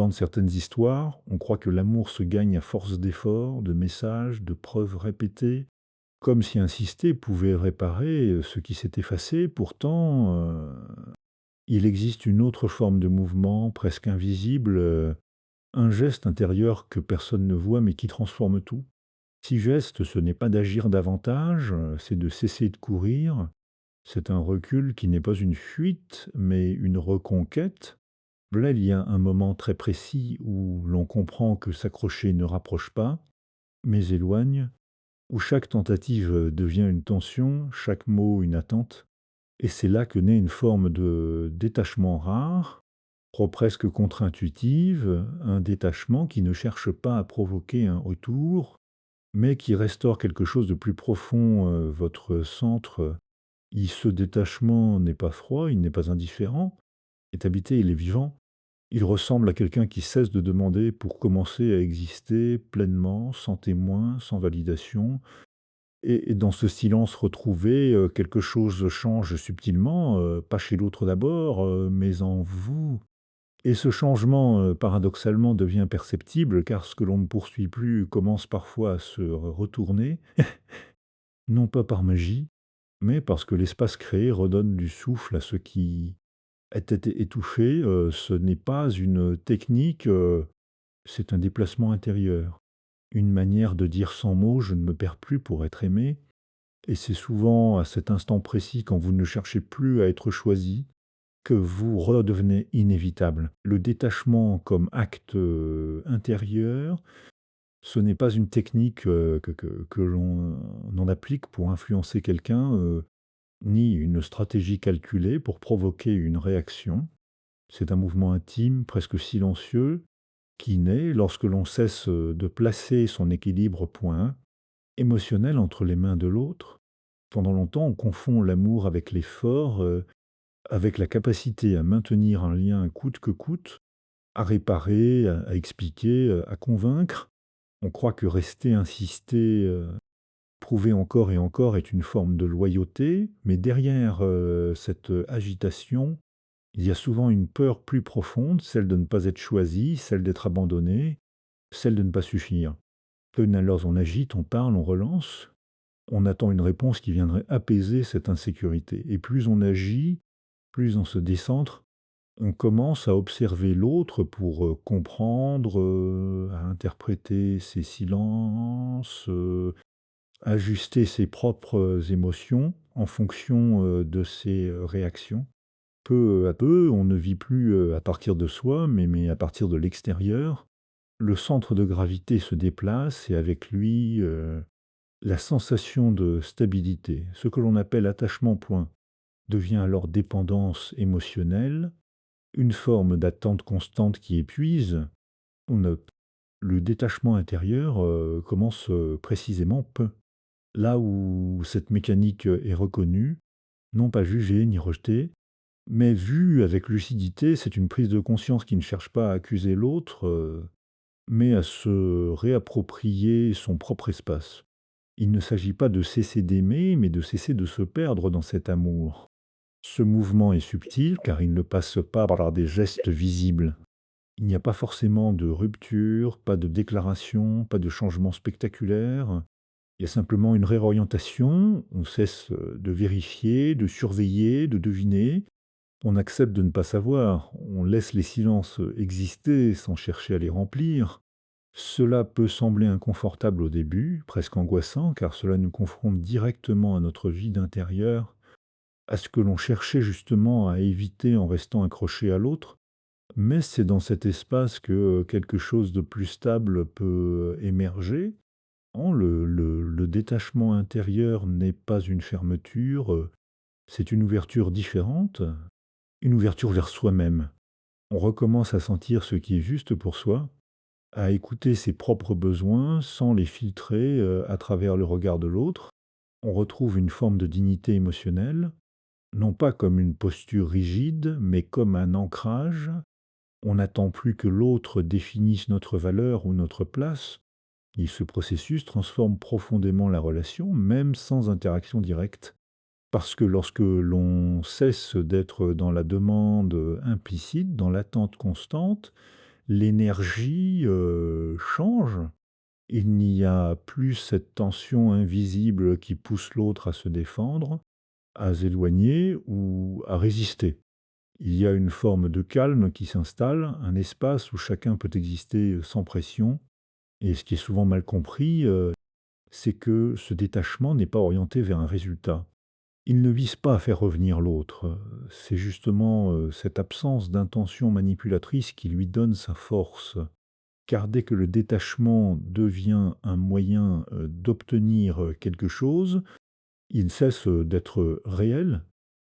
Dans certaines histoires, on croit que l'amour se gagne à force d'efforts, de messages, de preuves répétées, comme si insister pouvait réparer ce qui s'est effacé. Pourtant, il existe une autre forme de mouvement, presque invisible, un geste intérieur que personne ne voit mais qui transforme tout. Si geste, ce n'est pas d'agir davantage, c'est de cesser de courir. C'est un recul qui n'est pas une fuite, mais une reconquête. Là, il y a un moment très précis où l'on comprend que s'accrocher ne rapproche pas, mais éloigne, où chaque tentative devient une tension, chaque mot une attente. Et c'est là que naît une forme de détachement rare, presque contre-intuitive, un détachement qui ne cherche pas à provoquer un retour, mais qui restaure quelque chose de plus profond, votre centre. Ce détachement n'est pas froid, il n'est pas indifférent, il est habité, il est vivant. Il ressemble à quelqu'un qui cesse de demander pour commencer à exister pleinement, sans témoin, sans validation. Et dans ce silence retrouvé, quelque chose change subtilement, pas chez l'autre d'abord, mais en vous. Et ce changement, paradoxalement devient perceptible, car ce que l'on ne poursuit plus commence parfois à se retourner, non pas par magie, mais parce que l'espace créé redonne du souffle à ce qui était étouffé. Ce n'est pas une technique, c'est un déplacement intérieur, une manière de dire sans mots: «Je ne me perds plus pour être aimé». Et c'est souvent à cet instant précis, quand vous ne cherchez plus à être choisi, que vous redevenez inévitable. Le détachement comme acte, intérieur, ce n'est pas une technique, que l'on applique pour influencer quelqu'un, ni une stratégie calculée pour provoquer une réaction. C'est un mouvement intime, presque silencieux, qui naît lorsque l'on cesse, de placer son équilibre point émotionnel entre les mains de l'autre. Pendant longtemps, on confond l'amour avec l'effort, avec la capacité à maintenir un lien coûte que coûte, à réparer, à expliquer, à convaincre. On croit que rester, insister, prouver encore et encore est une forme de loyauté, mais derrière, cette agitation, il y a souvent une peur plus profonde, celle de ne pas être choisi, celle d'être abandonné, celle de ne pas suffire. Alors on agite, on parle, on relance, on attend une réponse qui viendrait apaiser cette insécurité, et plus on agit, plus on se décentre, on commence à observer l'autre pour, comprendre, à interpréter ses silences, ajuster ses propres émotions en fonction, de ses, réactions. Peu à peu, on ne vit plus, à partir de soi, mais à partir de l'extérieur. Le centre de gravité se déplace et avec lui, la sensation de stabilité. Ce que l'on appelle attachement-point devient alors dépendance émotionnelle, une forme d'attente constante qui épuise. On a le détachement intérieur, commence, précisément peu. Là où cette mécanique, est reconnue, non pas jugée ni rejetée, mais vue avec lucidité, c'est une prise de conscience qui ne cherche pas à accuser l'autre, mais à se réapproprier son propre espace. Il ne s'agit pas de cesser d'aimer, mais de cesser de se perdre dans cet amour. Ce mouvement est subtil car il ne passe pas par des gestes visibles. Il n'y a pas forcément de rupture, pas de déclaration, pas de changement spectaculaire. Il y a simplement une réorientation. On cesse de vérifier, de surveiller, de deviner. On accepte de ne pas savoir. On laisse les silences exister sans chercher à les remplir. Cela peut sembler inconfortable au début, presque angoissant, car cela nous confronte directement à notre vide intérieur, à ce que l'on cherchait justement à éviter en restant accroché à l'autre. Mais c'est dans cet espace que quelque chose de plus stable peut émerger. Le détachement intérieur n'est pas une fermeture, c'est une ouverture différente, une ouverture vers soi-même. On recommence à sentir ce qui est juste pour soi, à écouter ses propres besoins sans les filtrer, à travers le regard de l'autre. On retrouve une forme de dignité émotionnelle, non pas comme une posture rigide, mais comme un ancrage. On n'attend plus que l'autre définisse notre valeur ou notre place. Et ce processus transforme profondément la relation, même sans interaction directe. Parce que lorsque l'on cesse d'être dans la demande implicite, dans l'attente constante, l'énergie, change. Il n'y a plus cette tension invisible qui pousse l'autre à se défendre, à s'éloigner ou à résister. Il y a une forme de calme qui s'installe, un espace où chacun peut exister sans pression. Et ce qui est souvent mal compris, c'est que ce détachement n'est pas orienté vers un résultat. Il ne vise pas à faire revenir l'autre. C'est justement cette absence d'intention manipulatrice qui lui donne sa force. Car dès que le détachement devient un moyen d'obtenir quelque chose, il cesse d'être réel.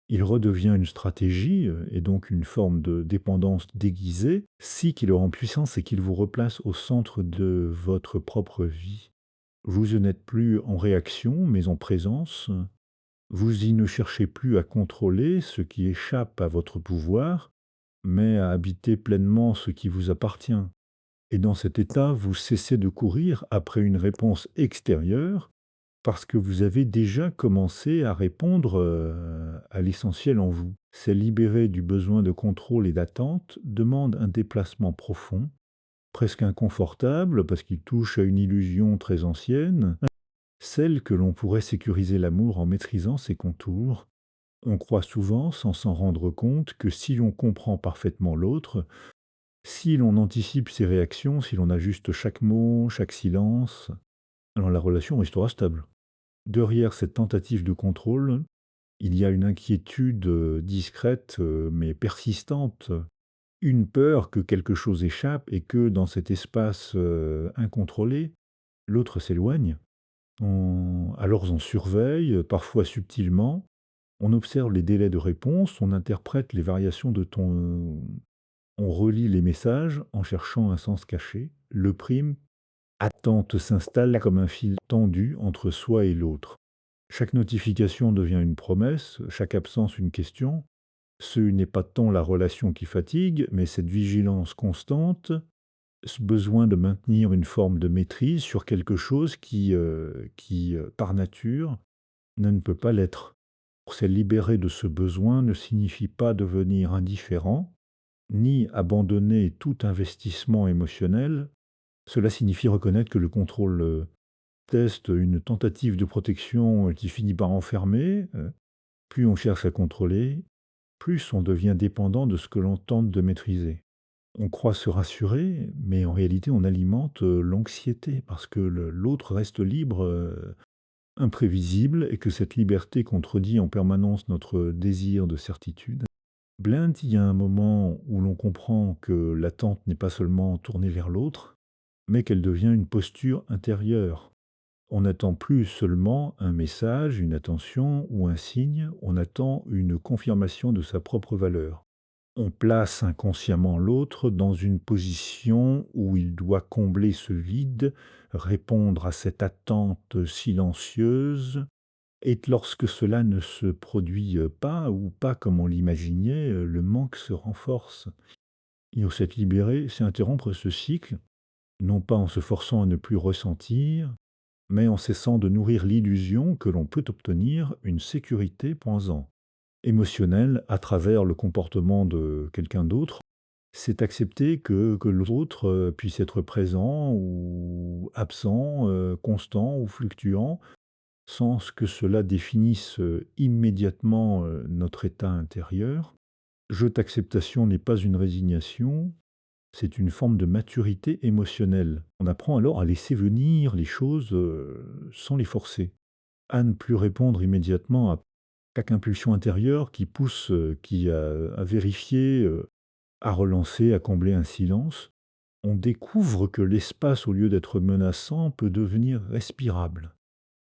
Il redevient une stratégie, et donc une forme de dépendance déguisée. Si qui le rend puissant, c'est qu'il vous replace au centre de votre propre vie. Vous n'êtes plus en réaction, mais en présence. Vous y ne cherchez plus à contrôler ce qui échappe à votre pouvoir, mais à habiter pleinement ce qui vous appartient. Et dans cet état, vous cessez de courir après une réponse extérieure parce que vous avez déjà commencé à répondre, à l'essentiel en vous. C'est libérer du besoin de contrôle et d'attente demande un déplacement profond, presque inconfortable parce qu'il touche à une illusion très ancienne, celle que l'on pourrait sécuriser l'amour en maîtrisant ses contours. On croit souvent, sans s'en rendre compte, que si l'on comprend parfaitement l'autre, si l'on anticipe ses réactions, si l'on ajuste chaque mot, chaque silence, alors la relation restera stable. Derrière cette tentative de contrôle, il y a une inquiétude, discrète, mais persistante, une peur que quelque chose échappe et que dans cet espace, incontrôlé, l'autre s'éloigne. Alors on surveille, parfois subtilement, on observe les délais de réponse, on interprète les variations de ton, on relit les messages en cherchant un sens caché. Le prime, attente s'installe comme un fil tendu entre soi et l'autre. Chaque notification devient une promesse, chaque absence une question. Ce n'est pas tant la relation qui fatigue, mais cette vigilance constante, ce besoin de maintenir une forme de maîtrise sur quelque chose qui, par nature, ne peut pas l'être. Se libérer de ce besoin ne signifie pas devenir indifférent, ni abandonner tout investissement émotionnel. Cela signifie reconnaître que le contrôle teste une tentative de protection qui finit par enfermer. Plus on cherche à contrôler, plus on devient dépendant de ce que l'on tente de maîtriser. On croit se rassurer, mais en réalité on alimente l'anxiété parce que l'autre reste libre, imprévisible, et que cette liberté contredit en permanence notre désir de certitude. Blind, il y a un moment où l'on comprend que l'attente n'est pas seulement tournée vers l'autre, mais qu'elle devient une posture intérieure. On n'attend plus seulement un message, une attention ou un signe, on attend une confirmation de sa propre valeur. On place inconsciemment l'autre dans une position où il doit combler ce vide, répondre à cette attente silencieuse, et lorsque cela ne se produit pas ou pas comme on l'imaginait, le manque se renforce. Et on s'est libéré, c'est interrompre ce cycle, non pas en se forçant à ne plus ressentir, mais en cessant de nourrir l'illusion que l'on peut obtenir une sécurité pensant émotionnelle à travers le comportement de quelqu'un d'autre. C'est accepter que l'autre puisse être présent ou absent, constant ou fluctuant, sans que cela définisse immédiatement notre état intérieur. Jeu d'acceptation n'est pas une résignation, c'est une forme de maturité émotionnelle. On apprend alors à laisser venir les choses sans les forcer, à ne plus répondre immédiatement à chaque impulsion intérieure qui pousse, qui à vérifier, à relancer, à combler un silence. On découvre que l'espace, au lieu d'être menaçant, peut devenir respirable,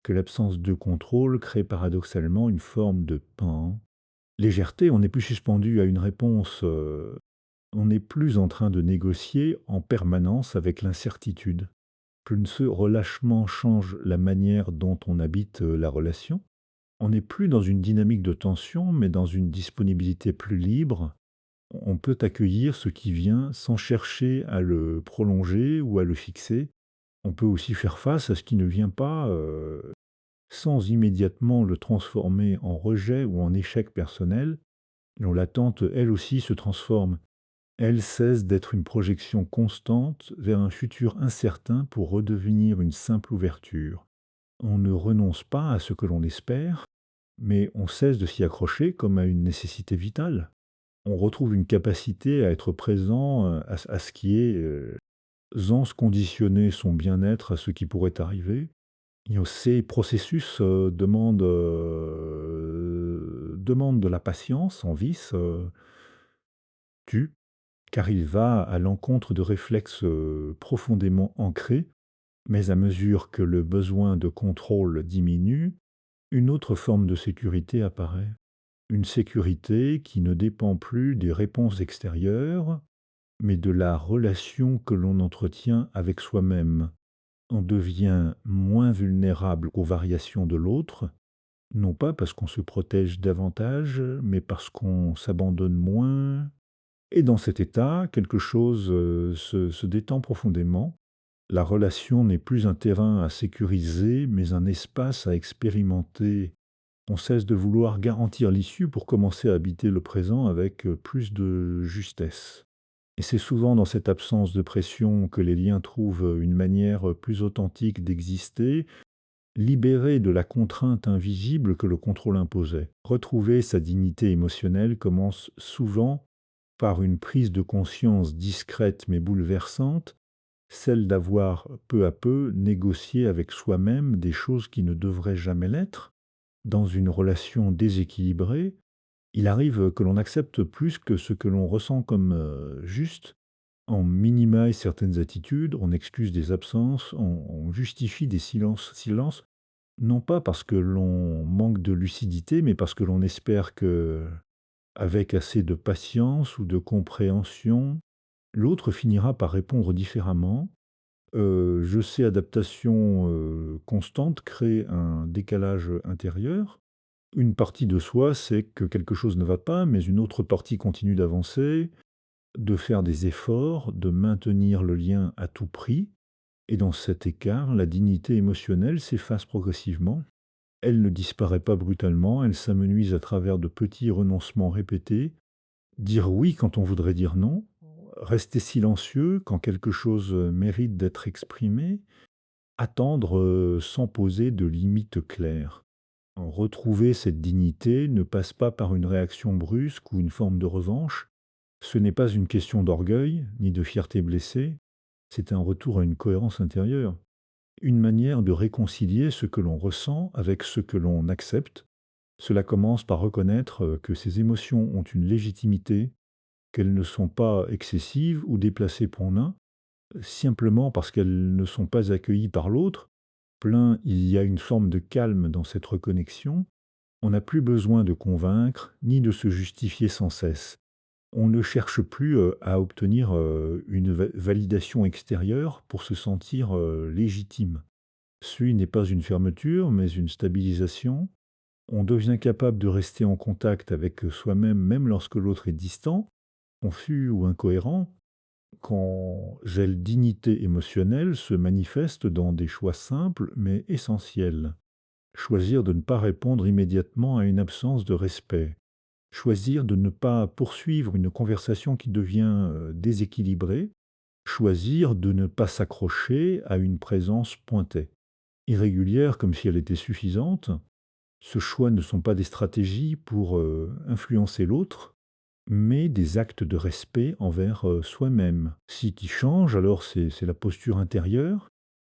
que l'absence de contrôle crée paradoxalement une forme de légèreté. On n'est plus suspendu à une réponse, on n'est plus en train de négocier en permanence avec l'incertitude. Plus ce relâchement change la manière dont on habite la relation. On n'est plus dans une dynamique de tension, mais dans une disponibilité plus libre. On peut accueillir ce qui vient sans chercher à le prolonger ou à le fixer. On peut aussi faire face à ce qui ne vient pas sans immédiatement le transformer en rejet ou en échec personnel. Dont l'attente, elle aussi, se transforme. Elle cesse d'être une projection constante vers un futur incertain pour redevenir une simple ouverture. On ne renonce pas à ce que l'on espère, mais on cesse de s'y accrocher comme à une nécessité vitale. On retrouve une capacité à être présent, à ce qui est, sans se conditionner son bien-être à ce qui pourrait arriver. Et ces processus, demandent de la patience en vice, tue, car il va à l'encontre de réflexes, profondément ancrés, mais à mesure que le besoin de contrôle diminue, une autre forme de sécurité apparaît. Une sécurité qui ne dépend plus des réponses extérieures, mais de la relation que l'on entretient avec soi-même. On devient moins vulnérable aux variations de l'autre, non pas parce qu'on se protège davantage, mais parce qu'on s'abandonne moins. Et dans cet état, quelque chose se détend profondément. La relation n'est plus un terrain à sécuriser, mais un espace à expérimenter. On cesse de vouloir garantir l'issue pour commencer à habiter le présent avec plus de justesse. Et c'est souvent dans cette absence de pression que les liens trouvent une manière plus authentique d'exister, libérés de la contrainte invisible que le contrôle imposait. Retrouver sa dignité émotionnelle commence souvent par une prise de conscience discrète mais bouleversante, celle d'avoir peu à peu négocié avec soi-même des choses qui ne devraient jamais l'être. Dans une relation déséquilibrée, il arrive que l'on accepte plus que ce que l'on ressent comme juste. On minimise certaines attitudes, on excuse des absences, on justifie des silences, non pas parce que l'on manque de lucidité, mais parce que l'on espère que, avec assez de patience ou de compréhension, l'autre finira par répondre différemment. Je sais, adaptation constante crée un décalage intérieur. Une partie de soi sait que quelque chose ne va pas, mais une autre partie continue d'avancer, de faire des efforts, de maintenir le lien à tout prix. Et dans cet écart, la dignité émotionnelle s'efface progressivement. Elle ne disparaît pas brutalement, elle s'amenuise à travers de petits renoncements répétés. Dire oui quand on voudrait dire non, rester silencieux quand quelque chose mérite d'être exprimé, attendre sans poser de limites claires. Retrouver cette dignité ne passe pas par une réaction brusque ou une forme de revanche. Ce n'est pas une question d'orgueil ni de fierté blessée, c'est un retour à une cohérence intérieure, une manière de réconcilier ce que l'on ressent avec ce que l'on accepte. Cela commence par reconnaître que ces émotions ont une légitimité, qu'elles ne sont pas excessives ou déplacées pour l'un, simplement parce qu'elles ne sont pas accueillies par l'autre. Il y a une forme de calme dans cette reconnexion. On n'a plus besoin de convaincre, ni de se justifier sans cesse. On ne cherche plus à obtenir une validation extérieure pour se sentir légitime. Celui n'est pas une fermeture, mais une stabilisation. On devient capable de rester en contact avec soi-même, même lorsque l'autre est distant, confus ou incohérent. Quand cette dignité émotionnelle se manifeste dans des choix simples mais essentiels. Choisir de ne pas répondre immédiatement à une absence de respect. Choisir de ne pas poursuivre une conversation qui devient déséquilibrée. Choisir de ne pas s'accrocher à une présence pointée. Irrégulière comme si elle était suffisante. Ce choix ne sont pas des stratégies pour influencer l'autre, mais des actes de respect envers soi-même. Si qui change, alors c'est la posture intérieure.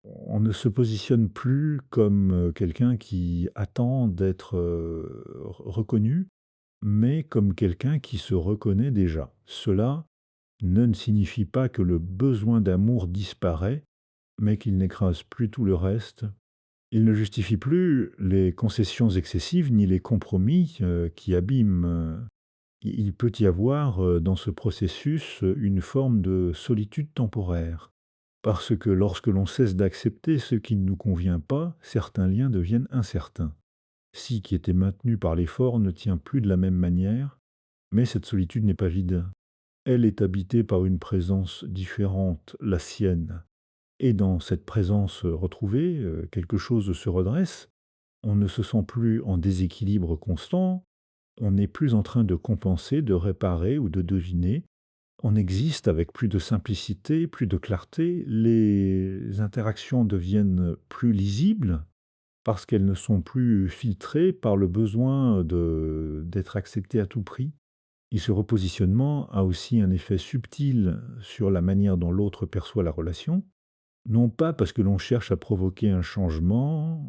On ne se positionne plus comme quelqu'un qui attend d'être reconnu, mais comme quelqu'un qui se reconnaît déjà. Cela ne signifie pas que le besoin d'amour disparaît, mais qu'il n'écrase plus tout le reste. Il ne justifie plus les concessions excessives ni les compromis qui abîment. Il peut y avoir dans ce processus une forme de solitude temporaire. Parce que lorsque l'on cesse d'accepter ce qui ne nous convient pas, certains liens deviennent incertains. Si qui était maintenu par l'effort ne tient plus de la même manière, mais cette solitude n'est pas vide. Elle est habitée par une présence différente, la sienne. Et dans cette présence retrouvée, quelque chose se redresse. On ne se sent plus en déséquilibre constant, on n'est plus en train de compenser, de réparer ou de deviner. On existe avec plus de simplicité, plus de clarté, les interactions deviennent plus lisibles parce qu'elles ne sont plus filtrées par le besoin d'être acceptées à tout prix. Et ce repositionnement a aussi un effet subtil sur la manière dont l'autre perçoit la relation, non pas parce que l'on cherche à provoquer un changement,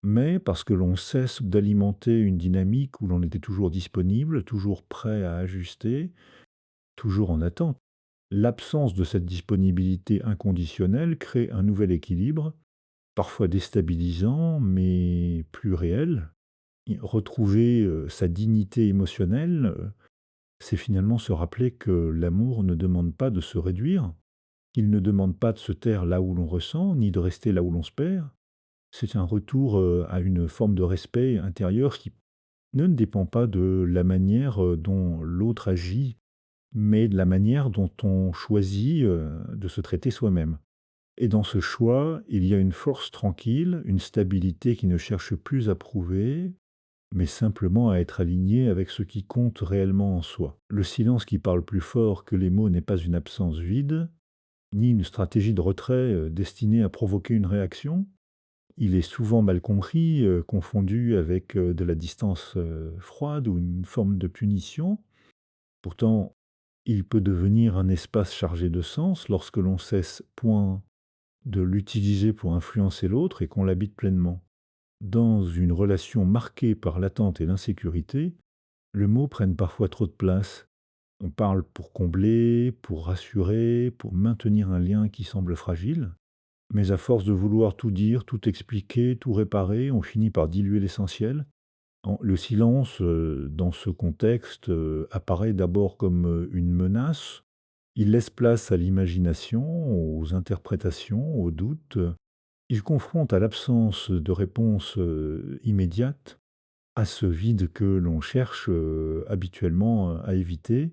mais parce que l'on cesse d'alimenter une dynamique où l'on était toujours disponible, toujours prêt à ajuster, toujours en attente. L'absence de cette disponibilité inconditionnelle crée un nouvel équilibre, parfois déstabilisant, mais plus réel. Et retrouver sa dignité émotionnelle, c'est finalement se rappeler que l'amour ne demande pas de se réduire, qu'il ne demande pas de se taire là où l'on ressent, ni de rester là où l'on se perd. C'est un retour à une forme de respect intérieur qui ne dépend pas de la manière dont l'autre agit, mais de la manière dont on choisit de se traiter soi-même. Et dans ce choix, il y a une force tranquille, une stabilité qui ne cherche plus à prouver, mais simplement à être aligné avec ce qui compte réellement en soi. Le silence qui parle plus fort que les mots n'est pas une absence vide, ni une stratégie de retrait destinée à provoquer une réaction. Il est souvent mal compris, confondu avec de la distance froide ou une forme de punition. Pourtant, il peut devenir un espace chargé de sens lorsque l'on cesse point de l'utiliser pour influencer l'autre et qu'on l'habite pleinement. Dans une relation marquée par l'attente et l'insécurité, les mots prennent parfois trop de place. On parle pour combler, pour rassurer, pour maintenir un lien qui semble fragile. Mais à force de vouloir tout dire, tout expliquer, tout réparer, on finit par diluer l'essentiel. Le silence, dans ce contexte, apparaît d'abord comme une menace. Il laisse place à l'imagination, aux interprétations, aux doutes. Il confronte à l'absence de réponse immédiate, à ce vide que l'on cherche habituellement à éviter.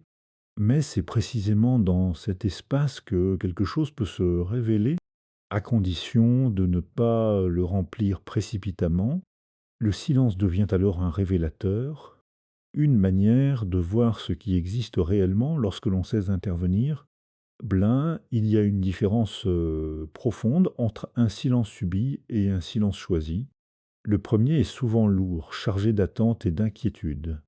Mais c'est précisément dans cet espace que quelque chose peut se révéler, à condition de ne pas le remplir précipitamment. Le silence devient alors un révélateur, une manière de voir ce qui existe réellement lorsque l'on sait intervenir. Blin, il y a une différence profonde entre un silence subi et un silence choisi. Le premier est souvent lourd, chargé d'attente et d'inquiétude.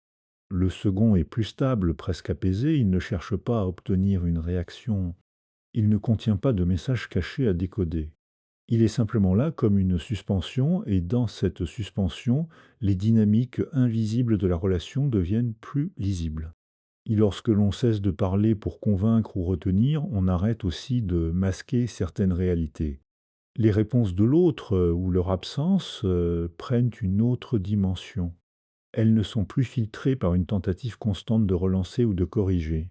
Le second est plus stable, presque apaisé, il ne cherche pas à obtenir une réaction, il ne contient pas de message caché à décoder. Il est simplement là comme une suspension, et dans cette suspension, les dynamiques invisibles de la relation deviennent plus lisibles. Et lorsque l'on cesse de parler pour convaincre ou retenir, on arrête aussi de masquer certaines réalités. Les réponses de l'autre ou leur absence prennent une autre dimension. Elles ne sont plus filtrées par une tentative constante de relancer ou de corriger.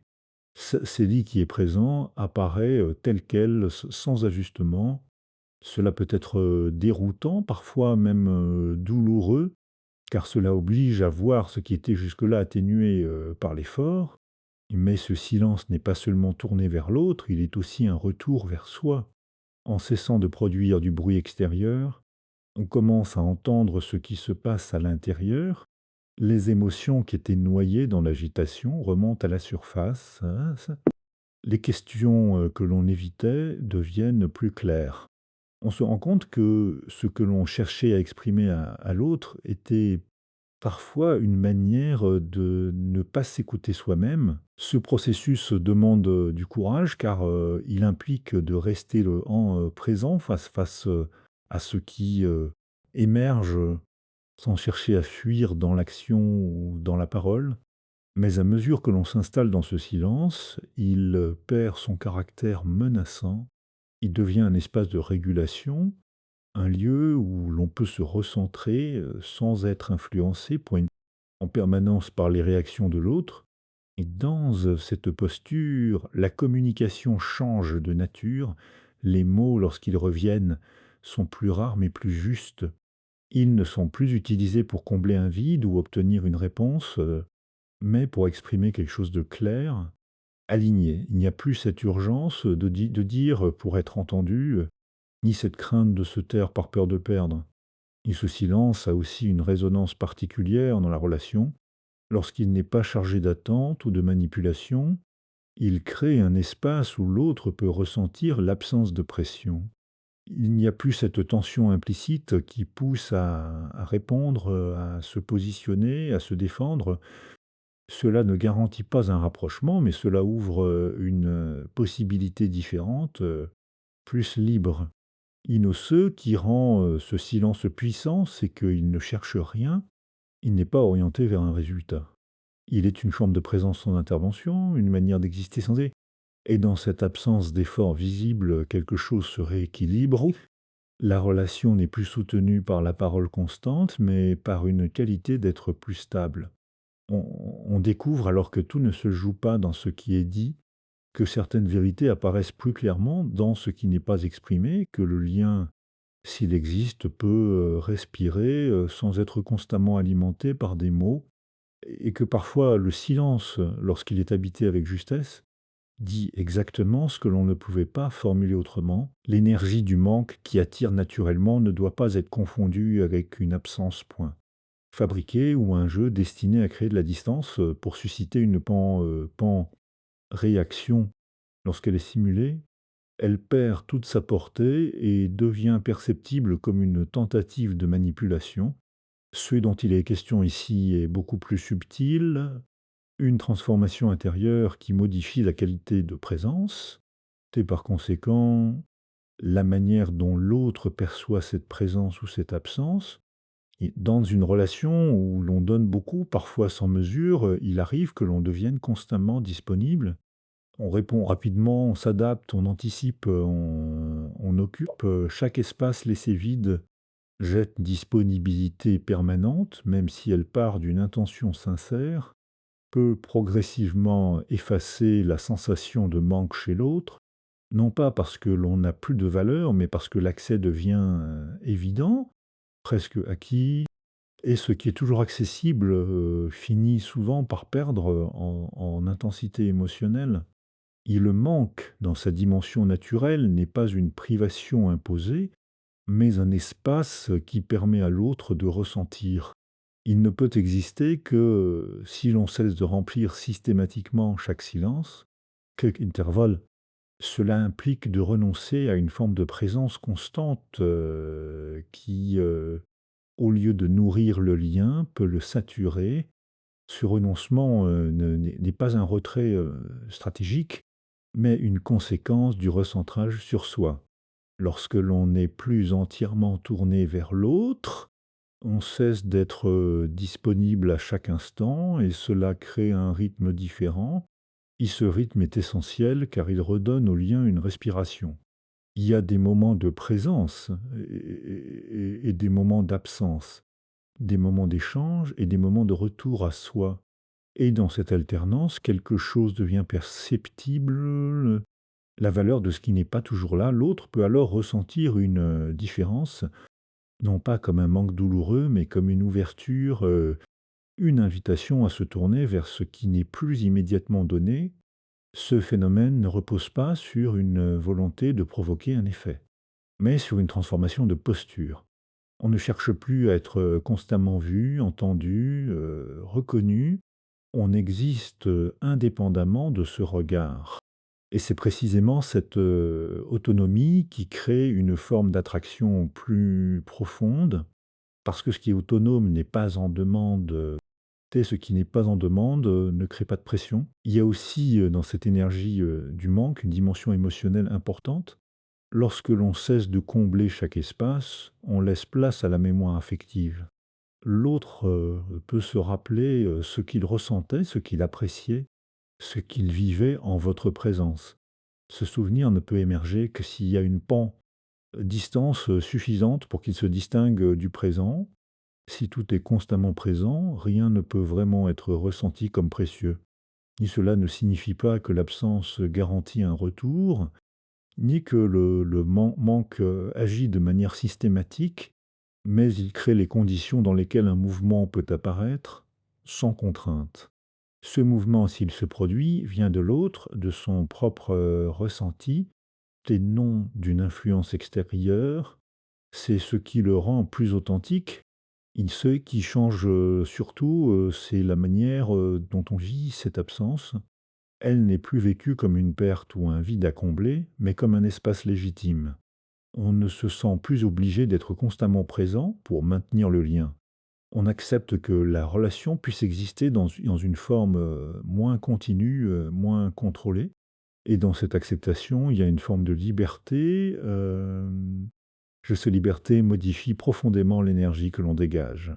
C'est dit qui est présent apparaît tel quel, sans ajustement. Cela peut être déroutant, parfois même douloureux, car cela oblige à voir ce qui était jusque-là atténué par l'effort. Mais ce silence n'est pas seulement tourné vers l'autre, il est aussi un retour vers soi. En cessant de produire du bruit extérieur, on commence à entendre ce qui se passe à l'intérieur. Les émotions qui étaient noyées dans l'agitation remontent à la surface. Les questions que l'on évitait deviennent plus claires. On se rend compte que ce que l'on cherchait à exprimer à l'autre était parfois une manière de ne pas s'écouter soi-même. Ce processus demande du courage car il implique de rester présent face à ce qui émerge sans chercher à fuir dans l'action ou dans la parole. Mais à mesure que l'on s'installe dans ce silence, il perd son caractère menaçant, il devient un espace de régulation, un lieu où l'on peut se recentrer sans être influencé en permanence par les réactions de l'autre. Et dans cette posture, la communication change de nature. Les mots, lorsqu'ils reviennent, sont plus rares mais plus justes. Ils ne sont plus utilisés pour combler un vide ou obtenir une réponse, mais pour exprimer quelque chose de clair, aligné. Il n'y a plus cette urgence de dire pour être entendu, ni cette crainte de se taire par peur de perdre. Et ce silence a aussi une résonance particulière dans la relation. Lorsqu'il n'est pas chargé d'attente ou de manipulation, Il crée un espace où l'autre peut ressentir l'absence de pression. Il n'y a plus cette tension implicite qui pousse à répondre, à se positionner, à se défendre. Cela ne garantit pas un rapprochement, mais cela ouvre, une, possibilité différente, plus libre. Inosseux qui rend, ce silence puissant, c'est qu'il ne cherche rien, il n'est pas orienté vers un résultat. Il est une forme de présence sans intervention, une manière d'exister sans et dans cette absence d'effort visible, quelque chose se rééquilibre. La relation n'est plus soutenue par la parole constante, mais par une qualité d'être plus stable. On découvre, alors que tout ne se joue pas dans ce qui est dit, que certaines vérités apparaissent plus clairement dans ce qui n'est pas exprimé, que le lien, s'il existe, peut respirer sans être constamment alimenté par des mots, et que parfois le silence, lorsqu'il est habité avec justesse, dit exactement ce que l'on ne pouvait pas formuler autrement. L'énergie du manque qui attire naturellement ne doit pas être confondue avec une absence point. Fabriquée ou un jeu destiné à créer de la distance pour susciter une pan-réaction lorsqu'elle est simulée, elle perd toute sa portée et devient perceptible comme une tentative de manipulation. Ce dont il est question ici est beaucoup plus subtil, une transformation intérieure qui modifie la qualité de présence et par conséquent la manière dont l'autre perçoit cette présence ou cette absence. Et dans une relation où l'on donne beaucoup, parfois sans mesure, il arrive que l'on devienne constamment disponible. On répond rapidement, on s'adapte, on anticipe, on occupe, chaque espace laissé vide jette disponibilité permanente, même si elle part d'une intention sincère, peut progressivement effacer la sensation de manque chez l'autre, non pas parce que l'on n'a plus de valeur, mais parce que l'accès devient, évident, presque acquis, et ce qui est toujours accessible, finit souvent par perdre, en intensité émotionnelle. Il manque, dans sa dimension naturelle, n'est pas une privation imposée, mais un espace qui permet à l'autre de ressentir. Il ne peut exister que si l'on cesse de remplir systématiquement chaque silence, chaque intervalle. Cela implique de renoncer à une forme de présence constante qui, au lieu de nourrir le lien, peut le saturer. Ce renoncement n'est pas un retrait stratégique, mais une conséquence du recentrage sur soi. Lorsque l'on n'est plus entièrement tourné vers l'autre, on cesse d'être disponible à chaque instant et cela crée un rythme différent. Et ce rythme est essentiel car il redonne au lien une respiration. Il y a des moments de présence et des moments d'absence, des moments d'échange et des moments de retour à soi. Et dans cette alternance, quelque chose devient perceptible, la valeur de ce qui n'est pas toujours là. L'autre peut alors ressentir une différence, non pas comme un manque douloureux, mais comme une ouverture, une invitation à se tourner vers ce qui n'est plus immédiatement donné. Ce phénomène ne repose pas sur une volonté de provoquer un effet, mais sur une transformation de posture. On ne cherche plus à être constamment vu, entendu, reconnu. On existe indépendamment de ce regard. Et c'est précisément cette autonomie qui crée une forme d'attraction plus profonde, parce que ce qui est autonome n'est pas en demande. Ce qui n'est pas en demande, ne crée pas de pression. Il y a aussi, dans cette énergie, du manque, une dimension émotionnelle importante. Lorsque l'on cesse de combler chaque espace, on laisse place à la mémoire affective. L'autre, peut se rappeler, ce qu'il ressentait, ce qu'il appréciait, ce qu'il vivait en votre présence. Ce souvenir ne peut émerger que s'il y a une distance, suffisante pour qu'il se distingue, du présent. Si tout est constamment présent, rien ne peut vraiment être ressenti comme précieux. Ni cela ne signifie pas que l'absence garantit un retour, ni que le manque agit de manière systématique, mais il crée les conditions dans lesquelles un mouvement peut apparaître sans contrainte. Ce mouvement, s'il se produit, vient de l'autre, de son propre ressenti, et non d'une influence extérieure. C'est ce qui le rend plus authentique. Ce qui change, surtout, c'est la manière, dont on vit cette absence. Elle n'est plus vécue comme une perte ou un vide à combler, mais comme un espace légitime. On ne se sent plus obligé d'être constamment présent pour maintenir le lien. On accepte que la relation puisse exister dans une forme moins continue, moins contrôlée. Et dans cette acceptation, il y a une forme de liberté. Cette liberté modifie profondément l'énergie que l'on dégage.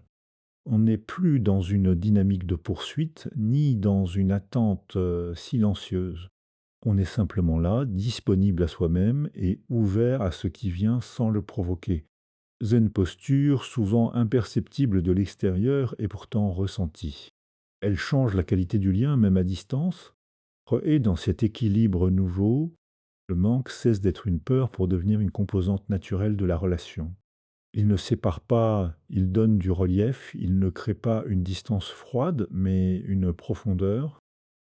On n'est plus dans une dynamique de poursuite, ni dans une attente silencieuse. On est simplement là, disponible à soi-même et ouvert à ce qui vient sans le provoquer. Zen posture, souvent imperceptible de l'extérieur et pourtant ressentie. Elle change la qualité du lien, même à distance, et dans cet équilibre nouveau, le manque cesse d'être une peur pour devenir une composante naturelle de la relation. Il ne sépare pas, il donne du relief, il ne crée pas une distance froide, mais une profondeur.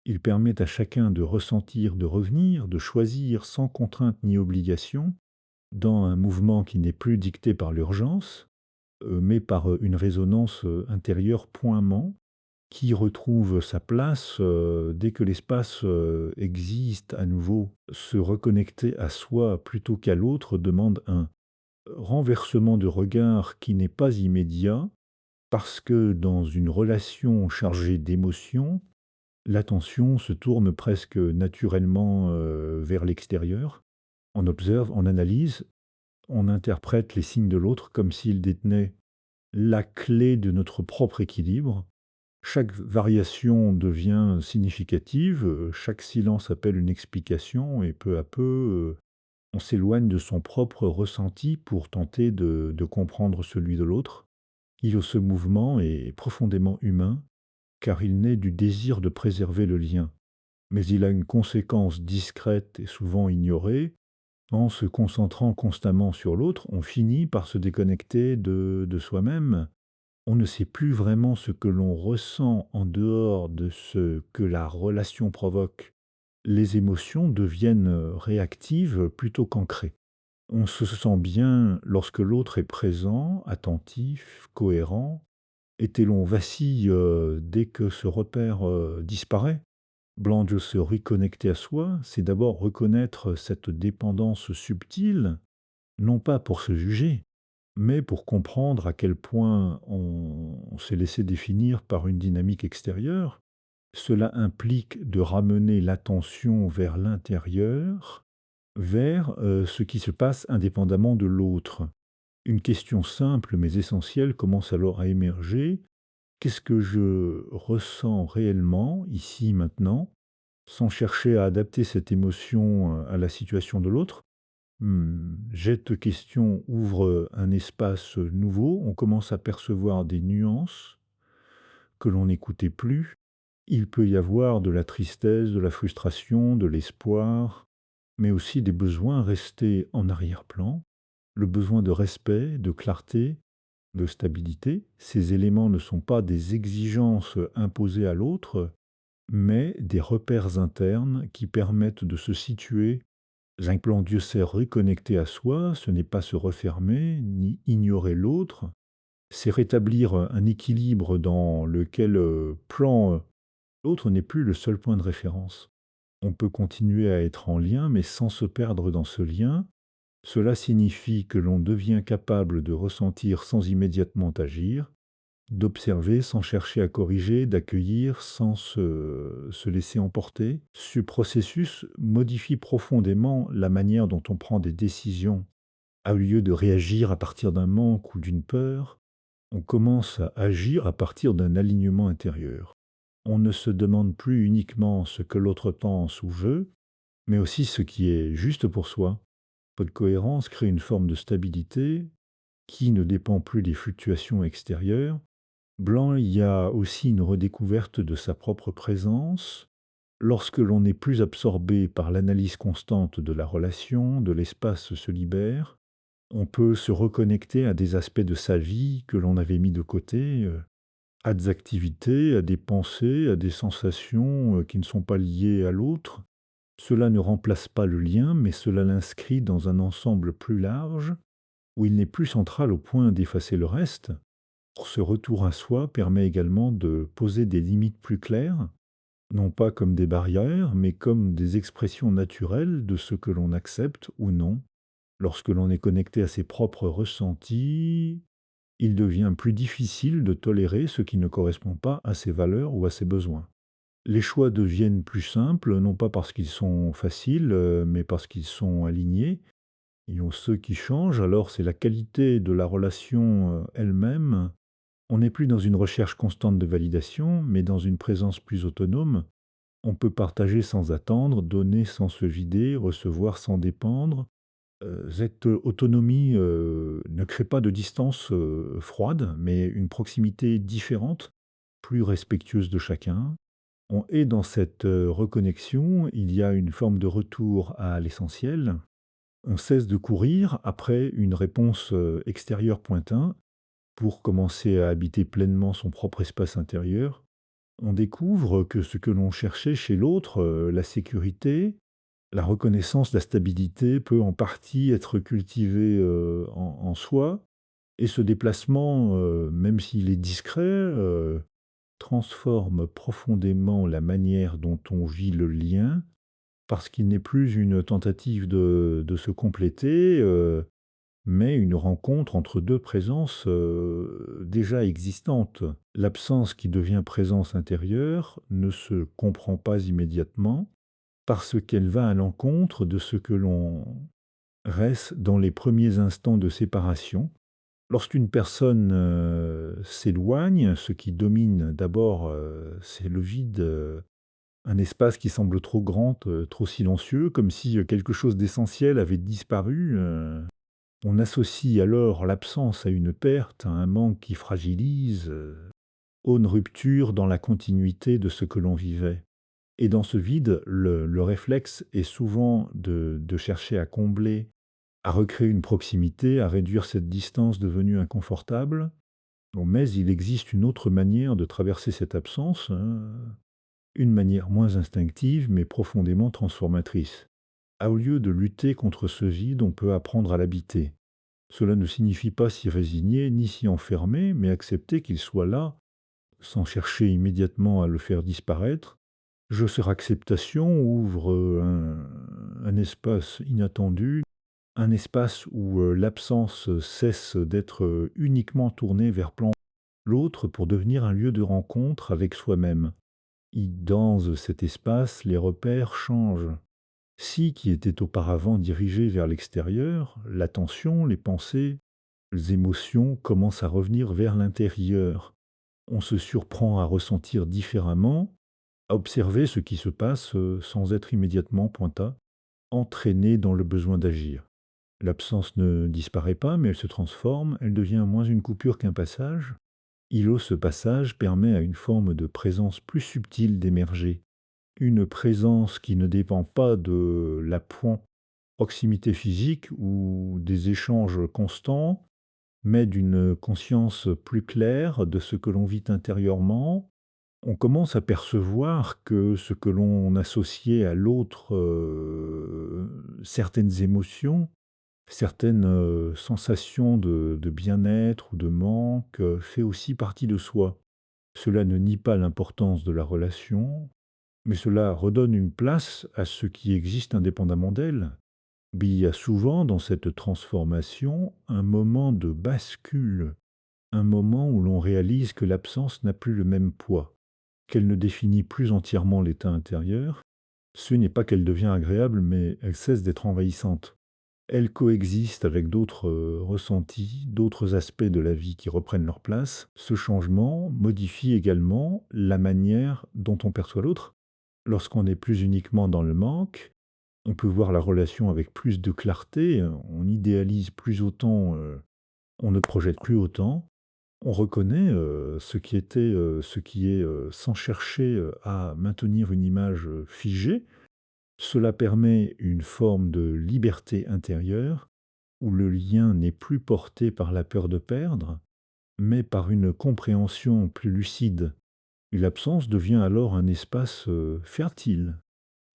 Il permet à chacun de ressentir, de revenir, de choisir sans contrainte ni obligation, dans un mouvement qui n'est plus dicté par l'urgence, mais par une résonance intérieure pointement, qui retrouve sa place dès que l'espace existe à nouveau. Se reconnecter à soi plutôt qu'à l'autre demande un renversement de regard qui n'est pas immédiat, parce que dans une relation chargée d'émotions, l'attention se tourne presque naturellement vers l'extérieur. On observe, on analyse, on interprète les signes de l'autre comme s'il détenait la clé de notre propre équilibre. Chaque variation devient significative, chaque silence appelle une explication et peu à peu, on s'éloigne de son propre ressenti pour tenter de comprendre celui de l'autre. Ce mouvement est profondément humain, car il naît du désir de préserver le lien. Mais il a une conséquence discrète et souvent ignorée. En se concentrant constamment sur l'autre, on finit par se déconnecter de soi-même. On ne sait plus vraiment ce que l'on ressent en dehors de ce que la relation provoque. Les émotions deviennent réactives plutôt qu'ancrées. On se sent bien lorsque l'autre est présent, attentif, cohérent, et que l'on vacille dès que ce repère disparaît. Blanche se reconnecter à soi, c'est d'abord reconnaître cette dépendance subtile, non pas pour se juger, mais pour comprendre à quel point on s'est laissé définir par une dynamique extérieure. Cela implique de ramener l'attention vers l'intérieur, vers ce qui se passe indépendamment de l'autre. Une question simple mais essentielle commence alors à émerger. Qu'est-ce que je ressens réellement, ici, maintenant, sans chercher à adapter cette émotion à la situation de l'autre? Cette question ouvre un espace nouveau. On commence à percevoir des nuances que l'on n'écoutait plus. Il peut y avoir de la tristesse, de la frustration, de l'espoir, mais aussi des besoins restés en arrière-plan. Le besoin de respect, de clarté, de stabilité. Ces éléments ne sont pas des exigences imposées à l'autre, mais des repères internes qui permettent de se situer. Un plan Dieu sait reconnecter à soi, ce n'est pas se refermer ni ignorer l'autre, c'est rétablir un équilibre dans lequel l'autre n'est plus le seul point de référence. On peut continuer à être en lien, mais sans se perdre dans ce lien. Cela signifie que l'on devient capable de ressentir sans immédiatement agir, d'observer sans chercher à corriger, d'accueillir sans se laisser emporter. Ce processus modifie profondément la manière dont on prend des décisions. Au lieu de réagir à partir d'un manque ou d'une peur, on commence à agir à partir d'un alignement intérieur. On ne se demande plus uniquement ce que l'autre pense ou veut, mais aussi ce qui est juste pour soi. Votre cohérence crée une forme de stabilité qui ne dépend plus des fluctuations extérieures. Blanc, il y a aussi une redécouverte de sa propre présence. Lorsque l'on n'est plus absorbé par l'analyse constante de la relation, de l'espace se libère. On peut se reconnecter à des aspects de sa vie que l'on avait mis de côté, à des activités, à des pensées, à des sensations qui ne sont pas liées à l'autre. Cela ne remplace pas le lien, mais cela l'inscrit dans un ensemble plus large, où il n'est plus central au point d'effacer le reste. Ce retour à soi permet également de poser des limites plus claires. non pas comme des barrières, mais comme des expressions naturelles de ce que l'on accepte ou non. Lorsque l'on est connecté à ses propres ressentis, il devient plus difficile de tolérer ce qui ne correspond pas à ses valeurs ou à ses besoins. Les choix deviennent plus simples, non pas parce qu'ils sont faciles, mais parce qu'ils sont alignés. Et ceux qui changent, alors c'est la qualité de la relation elle-même. On n'est plus dans une recherche constante de validation, mais dans une présence plus autonome. On peut partager sans attendre, donner sans se vider, recevoir sans dépendre. Cette autonomie ne crée pas de distance froide, mais une proximité différente, plus respectueuse de chacun. Et dans cette reconnexion, il y a une forme de retour à l'essentiel. On cesse de courir après une réponse extérieure pointant pour commencer à habiter pleinement son propre espace intérieur. On découvre que ce que l'on cherchait chez l'autre, la sécurité, la reconnaissance, la stabilité, peut en partie être cultivé en soi. Et ce déplacement, même s'il est discret, transforme profondément la manière dont on vit le lien, parce qu'il n'est plus une tentative de se compléter, mais une rencontre entre 2 présences, déjà existantes. L'absence qui devient présence intérieure ne se comprend pas immédiatement, parce qu'elle va à l'encontre de ce que l'on reste dans les premiers instants de séparation. Lorsqu'une personne, s'éloigne, ce qui domine d'abord, c'est le vide, un espace qui semble trop grand, trop silencieux, comme si, quelque chose d'essentiel avait disparu. On associe alors l'absence à une perte, à un manque qui fragilise, ou une rupture dans la continuité de ce que l'on vivait. Et dans ce vide, le réflexe est souvent de chercher à combler, à recréer une proximité, à réduire cette distance devenue inconfortable. Bon, mais il existe une autre manière de traverser cette absence, hein, une manière moins instinctive, mais profondément transformatrice. Au lieu de lutter contre ce vide, on peut apprendre à l'habiter. Cela ne signifie pas s'y résigner, ni s'y enfermer, mais accepter qu'il soit là, sans chercher immédiatement à le faire disparaître. Cette acceptation ouvre un espace inattendu, un espace où l'absence cesse d'être uniquement tournée vers plan l'autre pour devenir un lieu de rencontre avec soi-même. Dans cet espace, les repères changent. Si qui étaient auparavant dirigés vers l'extérieur, l'attention, les pensées, les émotions commencent à revenir vers l'intérieur. On se surprend à ressentir différemment, à observer ce qui se passe sans être immédiatement entraîné dans le besoin d'agir. L'absence ne disparaît pas, mais elle se transforme, elle devient moins une coupure qu'un passage. Ce passage permet à une forme de présence plus subtile d'émerger. Une présence qui ne dépend pas de la proximité physique ou des échanges constants, mais d'une conscience plus claire de ce que l'on vit intérieurement. On commence à percevoir que ce que l'on associait à l'autre, certaines émotions, certaines, sensations de bien-être ou de manque, fait aussi partie de soi. Cela ne nie pas l'importance de la relation, mais cela redonne une place à ce qui existe indépendamment d'elle. Mais il y a souvent dans cette transformation un moment de bascule, un moment où l'on réalise que l'absence n'a plus le même poids, qu'elle ne définit plus entièrement l'état intérieur. Ce n'est pas qu'elle devient agréable, mais elle cesse d'être envahissante. Elle coexiste avec d'autres ressentis, d'autres aspects de la vie qui reprennent leur place. Ce changement modifie également la manière dont on perçoit l'autre. Lorsqu'on n'est plus uniquement dans le manque, on peut voir la relation avec plus de clarté, on idéalise plus autant, on ne projette plus autant. On reconnaît, ce qui est, sans chercher, à maintenir une image, figée. Cela permet une forme de liberté intérieure, où le lien n'est plus porté par la peur de perdre, mais par une compréhension plus lucide. Et l'absence devient alors un espace, fertile,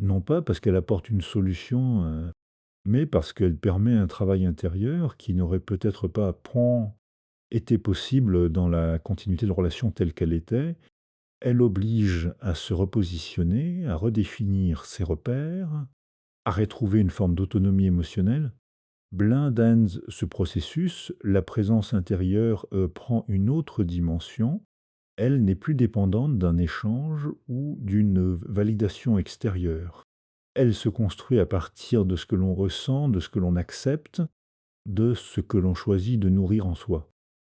non pas parce qu'elle apporte une solution, mais parce qu'elle permet un travail intérieur qui n'aurait peut-être pas été possible dans la continuité de relation telle qu'elle était. Elle oblige à se repositionner, à redéfinir ses repères, à retrouver une forme d'autonomie émotionnelle. Blind Ends ce processus, la présence intérieure, prend une autre dimension. Elle n'est plus dépendante d'un échange ou d'une validation extérieure. Elle se construit à partir de ce que l'on ressent, de ce que l'on accepte, de ce que l'on choisit de nourrir en soi.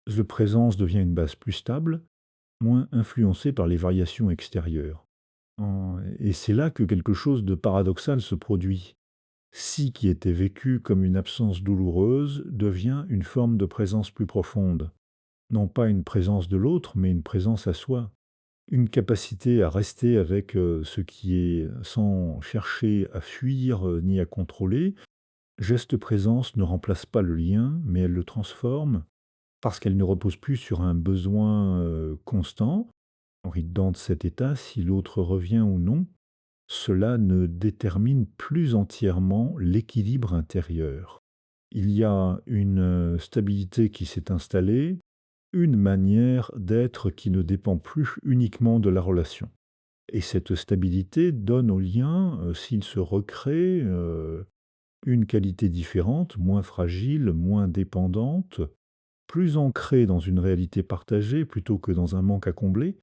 Le présence devient une base plus stable, moins influencée par les variations extérieures. Et c'est là que quelque chose de paradoxal se produit. Si qui était vécu comme une absence douloureuse devient une forme de présence plus profonde. Non pas une présence de l'autre, mais une présence à soi. Une capacité à rester avec ce qui est sans chercher à fuir ni à contrôler. Geste présence ne remplace pas le lien, mais elle le transforme parce qu'elle ne repose plus sur un besoin constant. Henri dans cet état, si l'autre revient ou non, cela ne détermine plus entièrement l'équilibre intérieur. Il y a une stabilité qui s'est installée, une manière d'être qui ne dépend plus uniquement de la relation. Et cette stabilité donne au lien, s'il se recrée, une qualité différente, moins fragile, moins dépendante, plus ancrée dans une réalité partagée plutôt que dans un manque à combler.